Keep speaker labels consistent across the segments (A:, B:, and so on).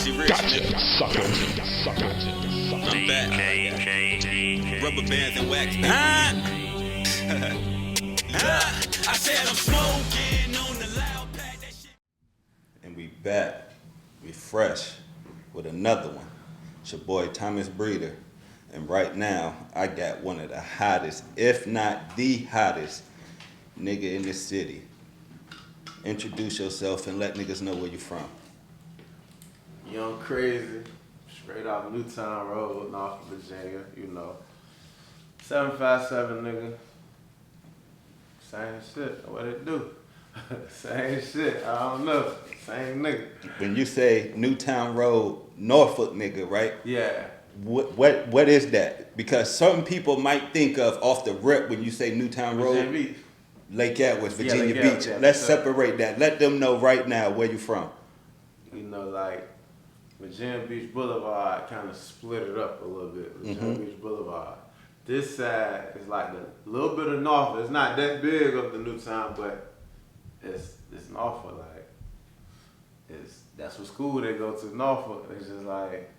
A: Kaji Rich, nigga. I'm back. Rubber bands and wax. I said I'm smoking on the loud pack. That shit.
B: And we back. We fresh with another one. It's your boy Thomas Breeder. And right now, I got one of the hottest, if not the hottest, nigga in the city. Introduce yourself and let niggas know where you from.
C: Young Crazy, straight off Newtown Road, North Virginia, you know. 757 nigga. Same shit, what it do? Same shit, I don't know. Same nigga.
B: When you say Newtown Road, Norfolk nigga, right?
C: Yeah.
B: What is that? Because certain people might think of off the rip when you say Newtown Road,
C: Beach.
B: Lake Atwood, Virginia
C: Lake
B: Beach.
C: Atwood, yeah,
B: Let's
C: sure.
B: separate that. Let them know right now where you from.
C: You know, like, Virginia Beach Boulevard kind of split it up a little bit. Virginia Beach Boulevard. This side is like a little bit of Norfolk. It's not that big of the Newtown, but it's Norfolk. Like, that's what school they go to, Norfolk. It's just like,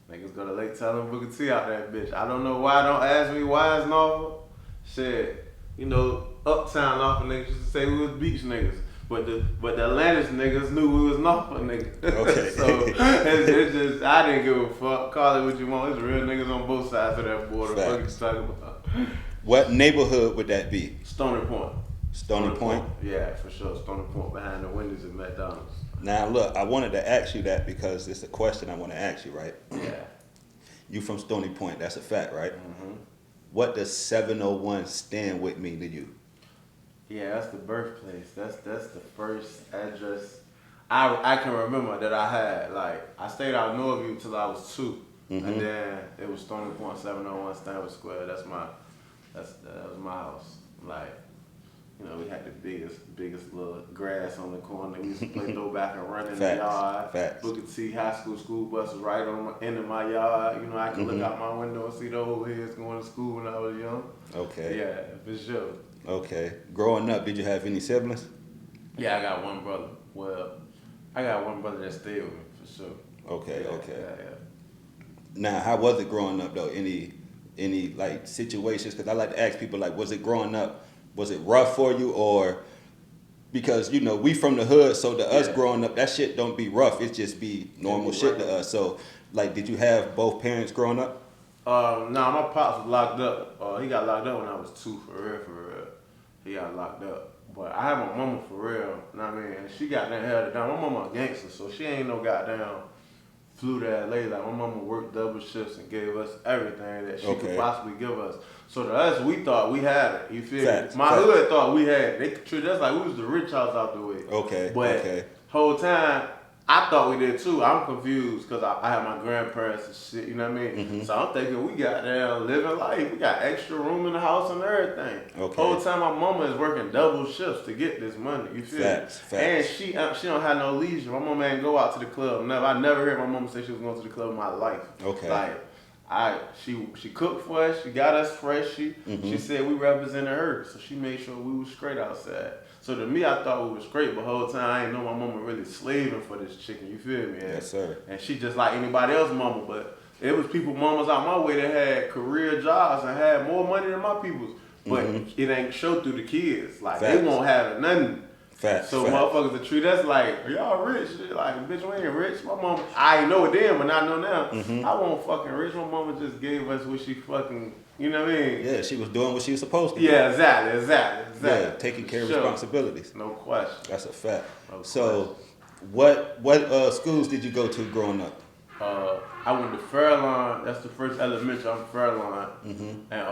C: niggas go to Lake Telling Booker T out that bitch. I don't know why. Don't ask me why it's Norfolk. Shit, you know, uptown Norfolk niggas used to say we was beach niggas. But the Atlantis niggas knew we was Norfolk niggas.
B: Okay.
C: So it's just, I didn't give a fuck. Call it what you want. It's real niggas on both sides of that border. What you talking about?
B: What neighborhood would that be?
C: Stony Point.
B: Stony Point?
C: Yeah, for sure. Stony Point behind the Wendy's at McDonald's.
B: Now look, I wanted to ask you that because it's a question I want to ask you, right?
C: Yeah.
B: You from Stony Point, that's a fact, right?
C: Mm-hmm.
B: What does 701 stand with mean to you?
C: Yeah, that's the birthplace. That's the first address I can remember that I had. Like, I stayed out in Northview till I was 2.
B: Mm-hmm.
C: And then it was Stony Point 701 Stanford Square. That was my house. Like, you know, we had the biggest little grass on the corner. We used to play throwback and run in the yard.
B: Facts.
C: Booker T High School bus was right on the end of my yard. You know, I could look out my window and see the old heads going to school when I was young.
B: Okay.
C: Yeah, for sure.
B: Okay. Growing up, did you have any siblings?
C: Yeah, I got one brother. Well, I got one brother that stayed with me for sure.
B: Okay,
C: Yeah,
B: okay.
C: Yeah.
B: Now, how was it growing up though? Any like situations? Because I like to ask people like, was it growing up? Was it rough for you, or because you know we from the hood, so to us growing up, that shit don't be rough. It just be normal shit to us. So, like, did you have both parents growing up?
C: No, my pops was locked up. He got locked up when I was 2, for real. He got locked up. But I had my mama for real. You know what I mean? And she got that held it down. My mama a gangster, so she ain't no goddamn flew that lady. Like, my mama worked double shifts and gave us everything that she could possibly give us. So to us, we thought we had it. You feel me? My hood thought we had it. They treated us like we was the rich house out the way.
B: Okay.
C: But whole time, I thought we did too. I'm confused because I had my grandparents and shit, you know what I mean? Mm-hmm. So I'm thinking we got down living life. We got extra room in the house and everything.
B: Okay.
C: Whole time my mama is working double shifts to get this money, you feel me? And she don't have no leisure. My mama ain't go out to the club. Never. I never heard my mama say she was going to the club in my life.
B: Okay.
C: Like, she cooked for us. She got us fresh. She said we represented her, so she made sure we was straight outside. So to me, I thought we was straight, but the whole time I ain't know my mama really slaving for this chicken. You feel me?
B: Yes, sir.
C: And she just like anybody else's mama, but it was people mamas out my way that had career jobs and had more money than my people's, but it ain't show through the kids. Like they won't have it, nothing. So motherfuckers that treat us like, y'all rich. Like, bitch, we ain't rich. My mama, I ain't know it then, but I know now. I wasn't fucking rich. My mama just gave us what she fucking, you know what I mean?
B: Yeah, she was doing what she was supposed to do.
C: Yeah, exactly.
B: Yeah, taking care of responsibilities.
C: No question.
B: That's a fact. So, what schools did you go to growing up?
C: I went to Fairlawn. That's the first elementary. I'm Fairlawn. And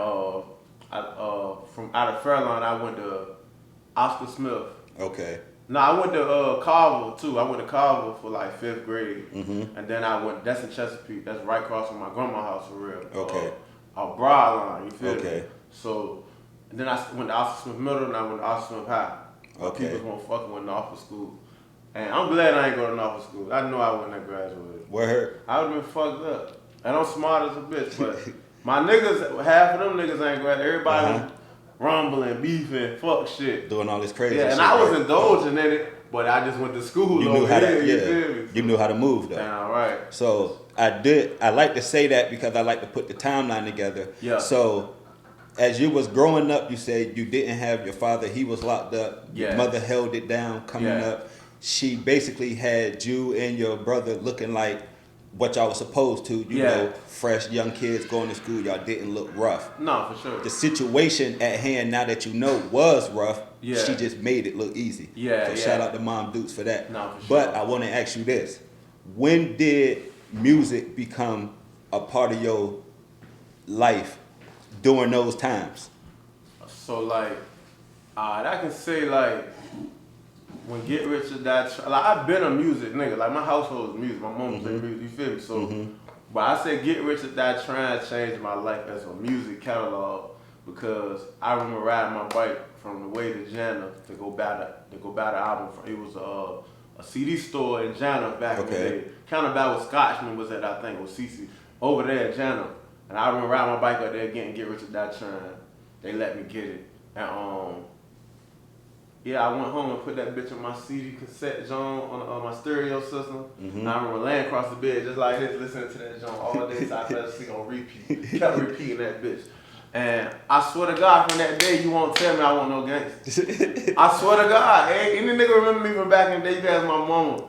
C: from out of Fairlawn, I went to Oscar Smith.
B: Okay.
C: No, I went to Carver too. I went to Carver for like 5th grade, and then I went. That's in Chesapeake. That's right across from my grandma's house for real.
B: Okay.
C: Broadline. You feel me?
B: Okay.
C: So, and then I went to Oscar Smith Middle, and I went to Oscar Smith High.
B: Okay.
C: People won't fucking with Norfolk School, and I'm glad I ain't go to Norfolk School. I know I wouldn't have graduated.
B: Word.
C: I would have been fucked up, and I'm smart as a bitch, but my niggas, half of them niggas ain't graduated. Everybody. rumbling, beefing, fuck shit.
B: Doing all this crazy
C: Yeah,
B: shit.
C: and I was
B: right?
C: indulging in it, but I just went to school
B: You
C: over
B: knew how
C: here,
B: to,
C: you
B: yeah.
C: feel me?
B: You knew how to move though.
C: Damn right.
B: So I like to say that because I like to put the timeline together.
C: Yeah.
B: So as you was growing up, you said you didn't have your father. He was locked up.
C: Yeah.
B: Your mother held it down coming
C: Yeah.
B: up. She basically had you and your brother looking like what y'all was supposed to. You
C: Yeah.
B: know, fresh young kids going to school. Y'all didn't look rough.
C: No, for sure.
B: The situation at hand, now that you know, was rough.
C: Yeah.
B: She just made it look easy.
C: Yeah,
B: So
C: yeah.
B: shout out to Mom Dukes for that.
C: No, for
B: But
C: sure.
B: I want to ask you this: when did music become a part of your life during those times?
C: So like, I can say like, when Get Rich or Die Trying, like I've been a music nigga. Like my household is music. My mom play music. You feel me? So, but I say Get Rich or Die Trying changed my life as a music catalog because I remember riding my bike from the way to Jana to go buy the album. It was a CD store in Jana back in the
B: Okay.
C: day. Kind of back where Scotchman was at, I think, with CC over there at Jana. And I remember riding my bike up there getting Get Rich or Die Trying. They let me get it. And yeah, I went home and put that bitch on my CD cassette joint on my stereo system. And I remember laying across the bed just like this, listening to that joint all day, so I fell asleep on repeat. Kept repeating that bitch. And I swear to God, from that day, you won't tell me I want no gangster. I swear to God, any nigga remember me from back in the day, you guys, my mama.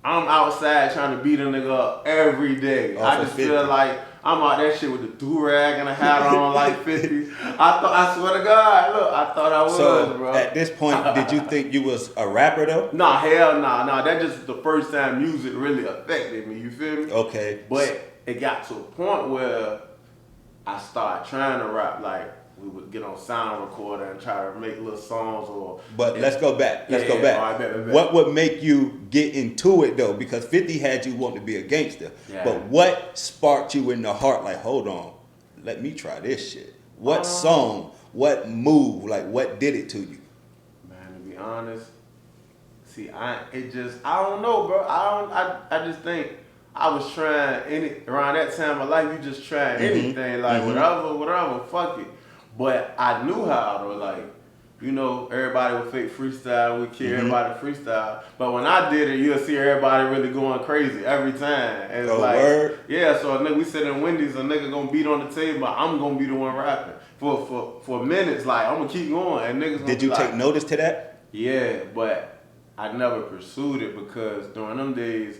C: I'm outside trying to beat a nigga up every day.
B: Off
C: I
B: of
C: just
B: 50.
C: feel like I'm out that shit with the do-rag and a hat on like 50. I swear to God, look, I thought I was,
B: So
C: bro.
B: at this point, did you think you was a rapper though?
C: Nah, hell nah. That just the first time music really affected me, you feel me?
B: Okay.
C: But it got to a point where I started trying to rap, like we would get on sound recorder and try to make little songs or...
B: But let's go back. Let's go back.
C: All right, bet.
B: What would make you get into it though? Because 50 had you want to be a gangster.
C: Yeah.
B: But what sparked you in the heart? Like, hold on, let me try this shit. What song? What move? Like, what did it to you?
C: Man, to be honest, see, I don't know, bro. I just think I was trying around that time of life. You just trying anything, like whatever, fuck it. But I knew how though, like, you know, everybody would fake freestyle, we kill everybody freestyle. But when I did it, you'll see everybody really going crazy every time. And it's
B: Oh,
C: like,
B: word?
C: yeah, so a nigga, we sit in Wendy's, a nigga gonna beat on the table, I'm gonna be the one rapping. For minutes, like, I'm gonna keep going, and niggas gonna
B: Did
C: be
B: you
C: like,
B: take notice to that?
C: yeah, but I never pursued it because during them days,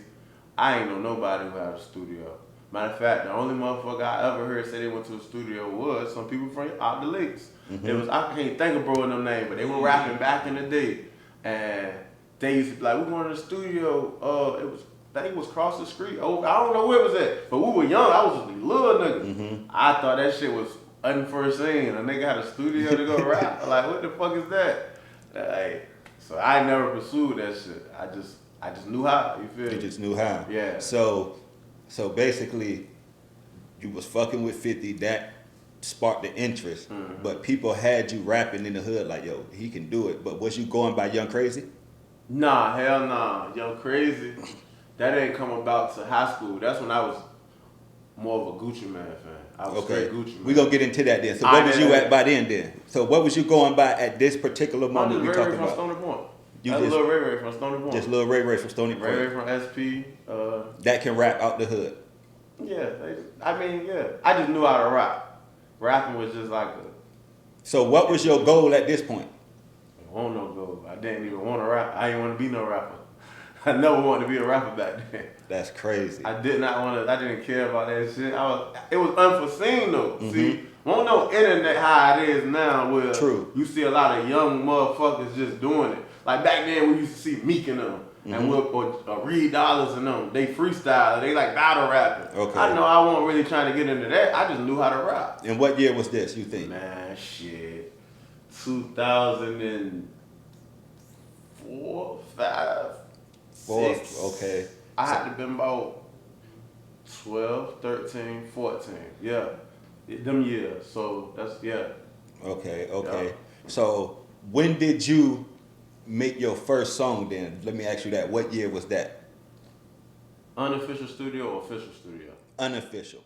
C: I ain't know nobody who had a studio. Matter of fact, the only motherfucker I ever heard say they went to a studio was some people from out the lakes. It was, I can't think of bro in them name, but they were rapping back in the day. And they used to be like, we going to the studio, I think it was across the street. Oh, I don't know where it was at, but we were young. I was just a little nigga. I thought that shit was unforeseen. A nigga had a studio to go rap. Like, what the fuck is that? Like, so I never pursued that shit. I just knew how. You feel
B: You
C: me?
B: just knew how.
C: Yeah.
B: So basically, you was fucking with 50. That sparked the interest. But people had you rapping in the hood like, yo, he can do it. But was you going by Young Crazy?
C: Nah, hell nah. Young Crazy, that ain't come about to high school. That's when I was more of a Gucci Man fan. I was straight Gucci Man.
B: We gonna get into that then. So what was you at by then? So what was you going by at this particular
C: I'm
B: moment we
C: just Ray
B: talking
C: Ray from
B: about?
C: Stony Point.
B: You
C: That's
B: just-
C: Lil Ray Ray from Stony Point.
B: Just Lil Ray Ray from Stoney
C: Ray Ray
B: Point.
C: from SP.
B: That can rap out the hood.
C: Yeah, I just knew how to rap. Rapping was just like a,
B: So what was your goal at this point?
C: I want no goal. I didn't even want to rap. I didn't want to be no rapper. I never wanted to be a rapper back then.
B: That's crazy.
C: I did not want to. I didn't care about that shit. It was unforeseen though. See, won't no internet how it is now, where
B: True.
C: you see a lot of young motherfuckers just doing it. Like back then, we used to see Meek and them, and or Reed Dollars and them. They freestyle. They like battle rapping.
B: Okay.
C: I know I wasn't really trying to get into that. I just knew how to rap.
B: And what year was this, you think?
C: Man, shit, 2004, 5, 6.
B: Okay.
C: I had to been about 12, 13, 14. Yeah. Them years. So that's, yeah.
B: Okay.
C: Yeah.
B: So when did you make your first song then? Let me ask you that. What year was that?
C: Unofficial studio or official studio?
B: Unofficial.